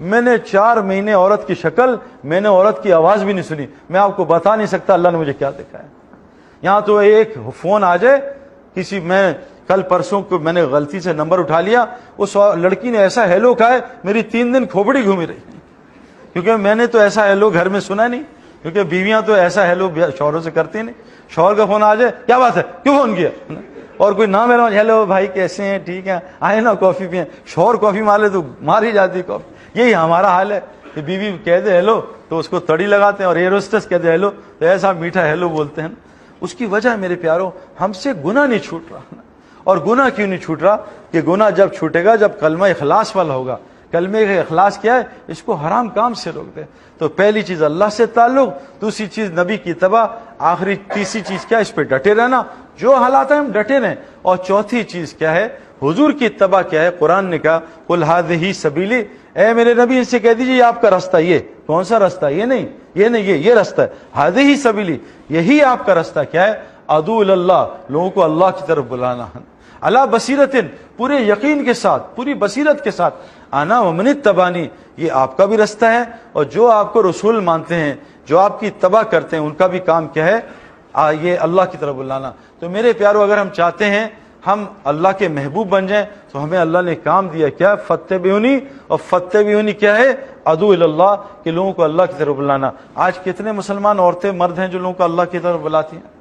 میں نے 4 مہینے عورت کی شکل، میں نے عورت کی آواز بھی نہیں سنی. میں آپ کو بتا نہیں سکتا اللہ نے مجھے کیا دکھایا. یہاں تو ایک فون آ جائے کسی، میں کل پرسوں کو میں نے غلطی سے نمبر اٹھا لیا، اس لڑکی نے ایسا ہیلو کہا ہے میری 3 دن کھوپڑی گھومی رہی، کیونکہ میں نے تو ایسا ہیلو گھر میں سنا نہیں، کیونکہ بیویاں تو ایسا ہیلو شوہروں سے کرتی نہیں. شوہر کا فون آ جائے کیا بات ہے کیوں فون کیا، اور کوئی نہ میرا ہیلو بھائی کیسے ہیں ٹھیک ہے آئے نا کافی پئیں. شوہر کافی مارے تو مار ہی جاتی کافی. یہی ہمارا حال ہے کہ بیوی کہہ دے ہیلو تو اس کو تڑی لگاتے ہیں، اور ایئر ہوسٹس کہہ دے ہیلو تو ایسا میٹھا ہیلو بولتے ہیں. اس کی وجہ میرے پیاروں ہم سے گناہ نہیں چھوٹ رہا. اور گناہ کیوں نہیں چھوٹ رہا؟ کہ گناہ جب چھوٹے گا جب کلمہ اخلاص والا ہوگا. کلمہ کا اخلاص کیا ہے؟ اس کو حرام کام سے روک دے. تو پہلی چیز اللہ سے تعلق، دوسری چیز نبی کی اتباع، آخری تیسری چیز کیا؟ اس پہ ڈٹے رہنا، جو حالات ہیں ہم ڈٹے رہیں. اور چوتھی چیز کیا ہے؟ حضور کی اتباع کیا ہے؟ قرآن نے کہا قل ھذہ سبیلی، اے میرے نبی ان سے کہہ دیجیے یہ آپ کا راستہ. یہ کون سا راستہ؟ یہ نہیں یہ راستہ ہے. ھذہ سبیلی، یہی آپ کا راستہ. کیا ہے؟ ادعو اللہ، لوگوں کو اللہ کی طرف بلانا. علی بصیرت، پورے یقین کے ساتھ، پوری بصیرت کے ساتھ. انا ومن اتبعنی، یہ آپ کا بھی راستہ ہے. اور جو آپ کو رسول مانتے ہیں، جو آپ کی اتباع کرتے ہیں، ان کا بھی کام کیا ہے؟ یہ اللہ کی طرف بلانا. تو میرے پیارو اگر ہم چاہتے ہیں ہم اللہ کے محبوب بن جائیں تو ہمیں اللہ نے کام دیا کیا؟ فاتبعونی. اور فاتبعونی کیا ہے؟ ادعو اللہ، کہ لوگوں کو اللہ کی طرف بلانا. آج کتنے مسلمان عورتیں مرد ہیں جو لوگوں کو اللہ کی طرف بلاتی ہیں؟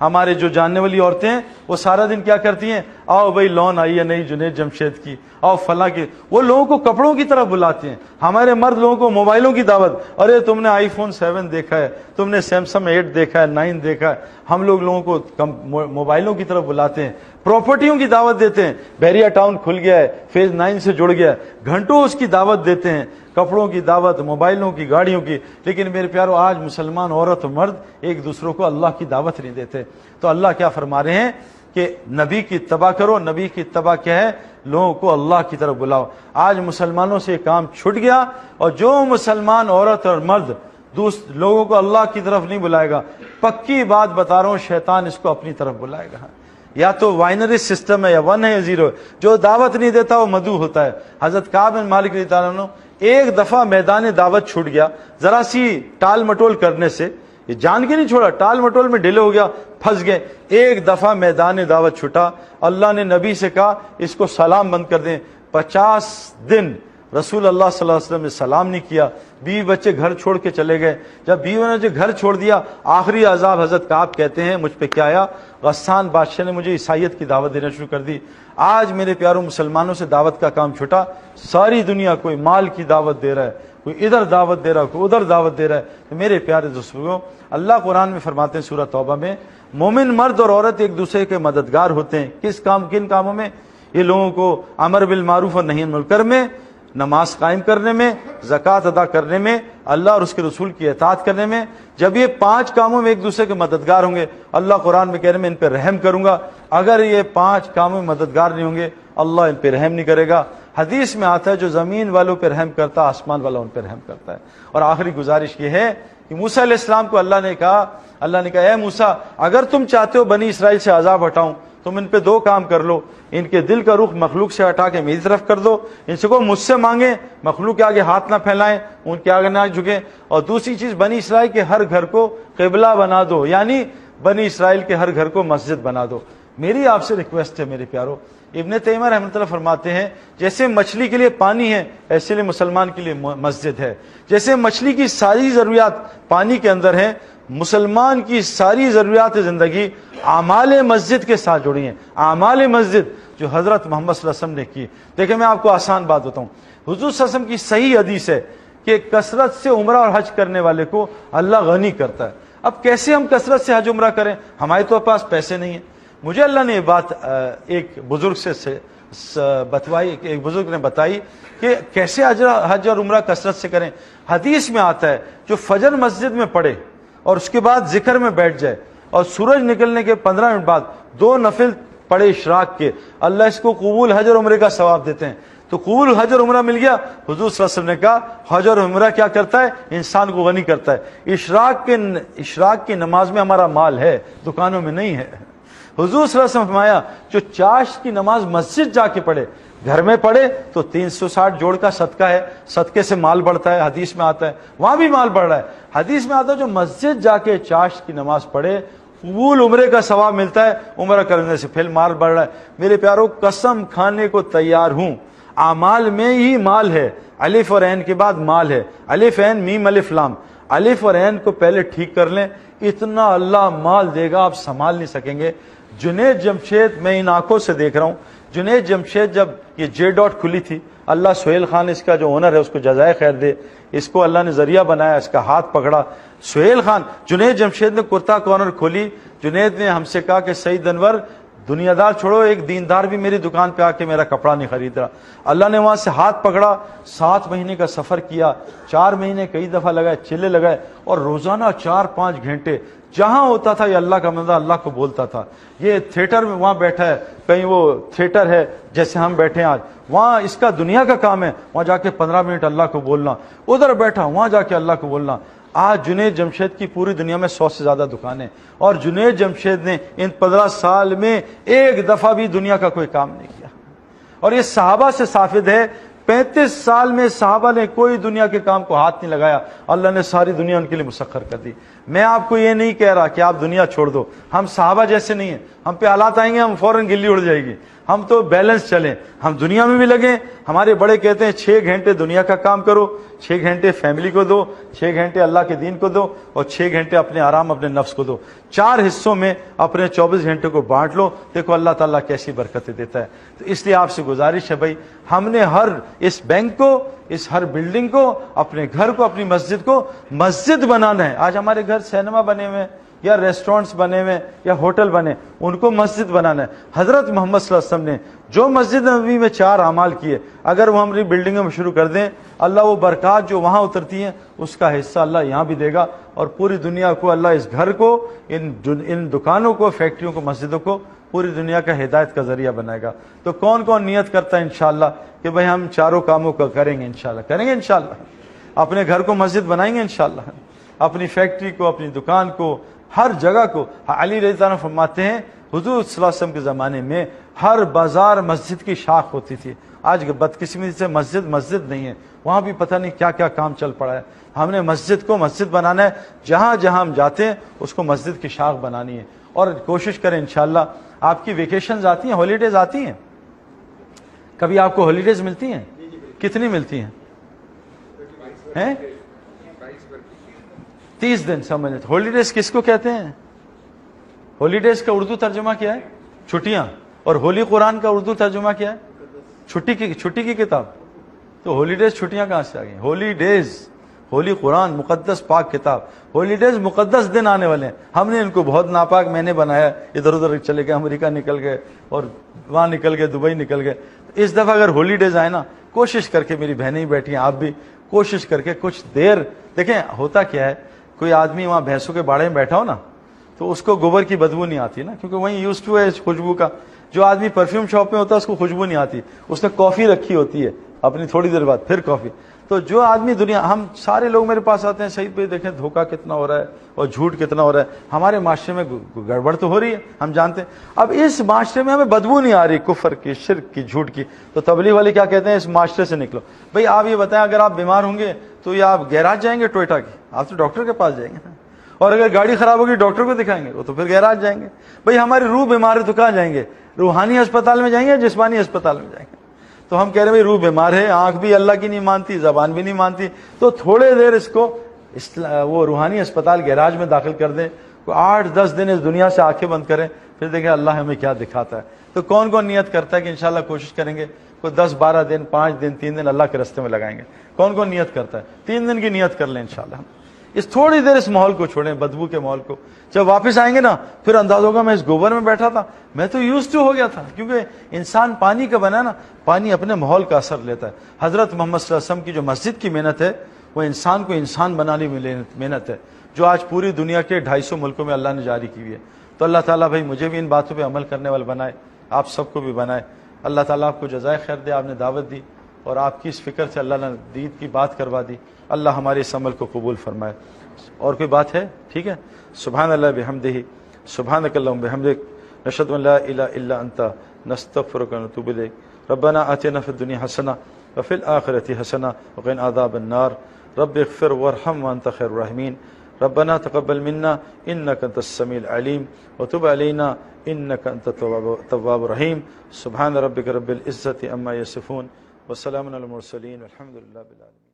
ہمارے جو جاننے والی عورتیں ہیں وہ سارا دن کیا کرتی ہیں؟ آؤ بھائی لون آئی ہے نئی جنید جمشید کی، آؤ فلاں کی. وہ لوگوں کو کپڑوں کی طرف بلاتے ہیں. ہمارے مرد لوگوں کو موبائلوں کی دعوت، ارے تم نے آئی فون 7 دیکھا ہے، تم نے سیمسنگ 8 دیکھا ہے، 9 دیکھا ہے. ہم لوگوں کو موبائلوں کی طرف بلاتے ہیں. پراپرٹیوں کی دعوت دیتے ہیں، بحریہ ٹاؤن کھل گیا ہے، فیز 9 سے جڑ گیا ہے، گھنٹوں اس کی دعوت دیتے ہیں. کپڑوں کی دعوت، موبائلوں کی، گاڑیوں کی. لیکن میرے پیارو آج مسلمان عورت و مرد ایک دوسروں کو اللہ کی دعوت نہیں دیتے. تو اللہ کیا فرما رہے ہیں کہ نبی کی اتباع کرو. نبی کی اتباع کیا ہے؟ لوگوں کو اللہ کی طرف بلاؤ. آج مسلمانوں سے یہ کام چھٹ گیا. اور جو مسلمان عورت اور مرد لوگوں کو اللہ کی طرف نہیں بلائے گا، پکی بات بتا رہا ہوں، شیطان اس کو اپنی طرف بلائے گا. یا تو وائنری سسٹم ہے، یا 1 ہے یا 0 ہے. جو دعوت نہیں دیتا وہ مدعو ہوتا ہے. حضرت کعب بن مالک رضی اللہ عنہ ایک دفعہ میدان دعوت چھوٹ گیا، ذرا سی ٹال مٹول کرنے سے، یہ جان کے نہیں چھوڑا، ٹال مٹول میں ڈھیلے ہو گیا، پھنس گئے. ایک دفعہ میدان دعوت چھوٹا، اللہ نے نبی سے کہا اس کو سلام بند کر دیں. 50 دن رسول اللہ صلی اللہ علیہ وسلم نے سلام نہیں کیا. بیوی بچے گھر چھوڑ کے چلے گئے. جب بیوی نے جو گھر چھوڑ دیا، آخری عذاب حضرت کعب کہتے ہیں مجھ پہ کیا آیا؟ غسان بادشاہ نے مجھے عیسائیت کی دعوت دینا شروع کر دی. آج میرے پیاروں مسلمانوں سے دعوت کا کام چھوٹا. ساری دنیا کوئی مال کی دعوت دے رہا ہے، کوئی ادھر دعوت دے رہا ہے، کوئی ادھر دعوت دے رہا ہے. تو میرے پیارے دوستوں، اللہ قرآن میں فرماتے ہیں سورہ توبہ میں، مومن مرد اور عورت ایک دوسرے کے مددگار ہوتے ہیں. کن کاموں میں؟ یہ لوگوں کو امر بالمعروف اور نہی عن المنکر میں، نماز قائم کرنے میں، زکوٰۃ ادا کرنے میں، اللہ اور اس کے رسول کی اطاعت کرنے میں. جب یہ 5 کاموں میں ایک دوسرے کے مددگار ہوں گے، اللہ قرآن میں کہہ رہے ہیں میں ان پہ رحم کروں گا. اگر یہ 5 کاموں میں مددگار نہیں ہوں گے، اللہ ان پہ رحم نہیں کرے گا. حدیث میں آتا ہے جو زمین والوں پہ رحم کرتا ہے، آسمان والا ان پہ رحم کرتا ہے. اور آخری گزارش یہ ہے کہ موسیٰ علیہ السلام کو اللہ نے کہا اے موسیٰ اگر تم چاہتے ہو بنی اسرائیل سے عذاب ہٹاؤں، تم ان پہ 2 کام کر لو. ان کے دل کا رخ مخلوق سے ہٹا کے میری طرف کر دو. ان سے کو مجھ سے مانگیں، مخلوق کے آگے ہاتھ نہ پھیلائیں، ان کے آگے نہ جھکیں. اور دوسری چیز، بنی اسرائیل کے ہر گھر کو قبلہ بنا دو، یعنی بنی اسرائیل کے ہر گھر کو مسجد بنا دو. میری آپ سے ریکویسٹ ہے میرے پیارو، ابن تیمیہ رحمۃ اللہ فرماتے ہیں جیسے مچھلی کے لیے پانی ہے، ایسے لیے مسلمان کے لیے مسجد ہے. جیسے مچھلی کی ساری ضروریات پانی کے اندر ہیں، مسلمان کی ساری ضروریات زندگی اعمال مسجد کے ساتھ جڑی ہیں. اعمال مسجد جو حضرت محمد صلی اللہ علیہ وسلم نے کی. دیکھیں میں آپ کو آسان بات بتاؤں، حضور صلی اللہ علیہ وسلم کی صحیح حدیث ہے کہ کثرت سے عمرہ اور حج کرنے والے کو اللہ غنی کرتا ہے. اب کیسے ہم کثرت سے حج عمرہ کریں؟ ہمارے تو پاس پیسے نہیں ہیں. مجھے اللہ نے یہ بات ایک بزرگ سے بتوائی، ایک بزرگ نے بتائی کہ کیسے حج اور عمرہ کثرت سے کریں. حدیث میں آتا ہے جو فجر مسجد میں پڑھے اور اس کے بعد ذکر میں بیٹھ جائے اور سورج نکلنے کے 15 منٹ بعد 2 نفل پڑھے اشراق کے، اللہ اس کو قبول حج اور عمرے کا ثواب دیتے ہیں. تو قبول حج اور عمرہ مل گیا. حضور صلی اللہ علیہ وسلم نے کہا حج اور عمرہ کیا کرتا ہے؟ انسان کو غنی کرتا ہے. اشراق کی نماز میں ہمارا مال ہے، دکانوں میں نہیں ہے. حضور صلی اللہ علیہ وسلم فرمایا جو چاشت کی نماز مسجد جا کے پڑھے، گھر میں پڑھے تو 360 جوڑ کا صدقہ ہے, صدقے سے مال بڑھتا ہے, حدیث میں آتا ہے, وہاں بھی مال بڑھ رہا ہے. حدیث میں آتا ہے جو مسجد جا کے چاشت کی نماز پڑھے قبول عمرے کا ثواب ملتا ہے, عمرہ کرنے سے پھر مال بڑھ رہا ہے. میرے پیاروں, قسم کھانے کو تیار ہوں, اعمال میں ہی مال ہے. الف اور عین کے بعد مال ہے, الف عین میم الف لام. الف اور عین کو پہلے ٹھیک کر لیں, اتنا اللہ مال دے گا آپ سنبھال نہیں سکیں گے. جنید جمشید, میں ان آنکھوں سے دیکھ رہا ہوں, جنید جمشید جب یہ جے ڈاٹ کھلی تھی, اللہ سہیل خان اس کا جو اونر ہے اس کو جزائے خیر دے, اس کو اللہ نے ذریعہ بنایا, اس کا ہاتھ پکڑا. سہیل خان, جنید جمشید نے کرتا کارنر کھولی. جنید نے ہم سے کہا کہ سعید انور, دنیا دار چھوڑو, ایک دیندار بھی میری دکان پہ آ کے میرا کپڑا نہیں خرید رہا. اللہ نے وہاں سے ہاتھ پکڑا, 7 مہینے کا سفر کیا, 4 مہینے کئی دفعہ لگائے, چلے لگائے, اور روزانہ 4-5 گھنٹے جہاں ہوتا تھا یہ اللہ کا بندہ اللہ کو بولتا تھا. یہ تھیٹر میں وہاں بیٹھا ہے, کہیں وہ تھیٹر ہے جیسے ہم بیٹھے ہیں آج, وہاں اس کا دنیا کا کام ہے, وہاں جا کے 15 منٹ اللہ کو بولنا, ادھر بیٹھا وہاں جا کے اللہ کو بولنا. آج جنید جمشید کی پوری دنیا میں 100 سے زیادہ دکانیں, اور جنید جمشید نے ان 15 سال میں ایک دفعہ بھی دنیا کا کوئی کام نہیں کیا. اور یہ صحابہ سے ثابت ہے, 35 سال میں صحابہ نے کوئی دنیا کے کام کو ہاتھ نہیں لگایا, اللہ نے ساری دنیا ان کے لیے مسخر کر دی. میں آپ کو یہ نہیں کہہ رہا کہ آپ دنیا چھوڑ دو, ہم صحابہ جیسے نہیں ہیں, ہم پہ حالات آئیں گے ہم فوراً گلی اڑ جائے گی. ہم تو بیلنس چلیں, ہم دنیا میں بھی لگیں. ہمارے بڑے کہتے ہیں 6 گھنٹے دنیا کا کام کرو, 6 گھنٹے فیملی کو دو, 6 گھنٹے اللہ کے دین کو دو, اور 6 گھنٹے اپنے آرام اپنے نفس کو دو. 4 حصوں میں اپنے 24 گھنٹے کو بانٹ لو, دیکھو اللہ تعالیٰ کیسی برکتیں دیتا ہے. تو اس لیے آپ سے گزارش ہے بھائی, ہم نے ہر اس بینک کو, اس ہر بلڈنگ کو, اپنے گھر کو, اپنی مسجد کو مسجد بنانا ہے. آج ہمارے گھر سینما بنے ہوئے یا ریسٹورنٹس بنے ہوئے یا ہوٹل بنے, ان کو مسجد بنانا ہے. حضرت محمد صلی اللہ علیہ وسلم نے جو مسجد نبوی میں 4 اعمال کیے, اگر وہ ہماری بلڈنگوں میں شروع کر دیں, اللہ وہ برکات جو وہاں اترتی ہیں اس کا حصہ اللہ یہاں بھی دے گا, اور پوری دنیا کو اللہ اس گھر کو, ان دکانوں کو, فیکٹریوں کو, مسجدوں کو پوری دنیا کا ہدایت کا ذریعہ بنائے گا. تو کون کون نیت کرتا ہے انشاءاللہ کہ بھئی ہم چاروں کاموں کو کریں گے, انشاءاللہ کریں گے, انشاءاللہ اپنے گھر کو مسجد بنائیں گے, انشاءاللہ اپنی فیکٹری کو, اپنی دکان کو, ہر جگہ کو. علی رضی اللہ عنہ فرماتے ہیں حضور صلی اللہ علیہ وسلم کے زمانے میں ہر بازار مسجد کی شاخ ہوتی تھی. آج بدقسمتی سے مسجد نہیں ہے, وہاں بھی پتہ نہیں کیا کیا کام چل پڑا ہے. ہم نے مسجد کو مسجد بنانا ہے, جہاں جہاں ہم جاتے ہیں اس کو مسجد کی شاخ بنانی ہے. اور کوشش کریں انشاءاللہ. آپ کی ویکیشنز آتی ہیں, ہالیڈیز آتی ہیں, کبھی آپ کو ہالیڈیز ملتی ہیں؟ کتنی ملتی ہیں؟ 30 دن. سمجھ لیتے ہالیڈیز کس کو کہتے ہیں؟ ہالیڈیز کا اردو ترجمہ کیا ہے؟ چھٹیاں. اور ہولی قرآن کا اردو ترجمہ کیا ہے؟ چھٹی کی کتاب. تو ہالیڈیز چھٹیاں کہاں سے آ گئی؟ ہولی ڈیز, ہولی قرآن مقدس پاک کتاب. ہالیڈیز مقدس دن آنے والے ہیں, ہم نے ان کو بہت ناپاک میں نے بنایا, ادھر ادھر چلے گئے, امریکہ نکل گئے اور وہاں نکل گئے, دبئی نکل گئے. اس دفعہ اگر ہالیڈیز آئے نا, کوشش کر کے, میری بہنیں بیٹھی ہیں, آپ بھی کوشش کر کے کچھ دیر دیکھیں. ہوتا کیا ہے, کوئی آدمی وہاں بھینسوں کے باڑے میں بیٹھا ہو نا, تو اس کو گوبر کی بدبو نہیں آتی نا, کیونکہ وہیں یوز ٹو ہے اس خوشبو کا. جو آدمی پرفیوم شاپ میں ہوتا ہے اس کو خوشبو نہیں آتی, اس نے کافی رکھی ہوتی ہے اپنی, تھوڑی دیر بعد پھر کافی. تو جو آدمی دنیا, ہم سارے لوگ میرے پاس آتے ہیں, سعید بھائی دیکھیں دھوکہ کتنا ہو رہا ہے اور جھوٹ کتنا ہو رہا ہے. ہمارے معاشرے میں گڑبڑ تو ہو رہی ہے, ہم جانتے ہیں. اب اس معاشرے میں ہمیں بدبو نہیں آ رہی کفر کی, شرک کی, جھوٹ کی, تو تبلیغ والے کیا کہتے ہیں, اس معاشرے سے نکلو. بھئی آپ یہ بتائیں, اگر آپ بیمار ہوں گے تو یا آپ گیراج جائیں گے ٹوئٹا کی, آپ تو ڈاکٹر کے پاس جائیں گے, اور اگر گاڑی خراب ہوگی ڈاکٹر کو دکھائیں گے, وہ تو پھر گیراج جائیں گے. بھئی ہماری روح بیمار ہے تو کہاں جائیں گے؟ روحانی اسپتال میں جائیں گے, جسمانی اسپتال میں جائیں گے؟ تو ہم کہہ رہے ہیں روح بیمار ہے, آنکھ بھی اللہ کی نہیں مانتی, زبان بھی نہیں مانتی, تو تھوڑے دیر اس کو وہ روحانی اسپتال گیراج میں داخل کر دیں, 8-10 دن اس دنیا سے آنکھیں بند کریں, پھر دیکھیں اللہ ہمیں کیا دکھاتا ہے. تو کون کون نیت کرتا ہے کہ انشاءاللہ کوشش کریں گے, کوئی 10-12 دن, 5 دن, 3 دن اللہ کے راستے میں لگائیں گے؟ کون کون نیت کرتا ہے؟ 3 دن کی نیت کر لیں انشاءاللہ. اس تھوڑی دیر اس ماحول کو چھوڑیں, بدبو کے ماحول کو. جب واپس آئیں گے نا, پھر انداز ہوگا میں اس گوبر میں بیٹھا تھا, میں تو یوز ٹو ہو گیا تھا. کیونکہ انسان پانی کا بنا نا, پانی اپنے ماحول کا اثر لیتا ہے. حضرت محمد صلی اللہ علیہ وسلم کی جو مسجد کی محنت ہے, وہ انسان کو انسان بنانے میں محنت ہے, جو آج پوری دنیا کے 250 ملکوں میں اللہ نے جاری کی ہوئی ہے. تو اللہ تعالیٰ بھائی مجھے بھی ان باتوں پہ عمل کرنے والے بنائے, آپ سب کو بھی بنائے. اللہ تعالیٰ آپ کو جزائے خیر دے, آپ نے دعوت دی اور آپ کی اس فکر سے اللہ نے دین کی بات کروا دی. اللہ ہمارے اس عمل کو قبول فرمائے. اور کوئی بات ہے؟ ٹھیک ہے. سبحان اللہ بحمدہ, سبحانک اللہم بحمدک, نشہد ان لا الہ الا انت, نستغفرک و نتوب الیک. ربنا آتنا فی الدنیا حسنہ وفی الآخرۃ حسنہ وقنا عذاب النار رب اغفر وارحم وانت خیر الراحمین ربنا تقبل منا انك انت السميع العليم وتب علينا انك انت التواب الرحيم سبحان ربك رب العزة عما يصفون وسلام على المرسلين والحمد لله رب العالمين.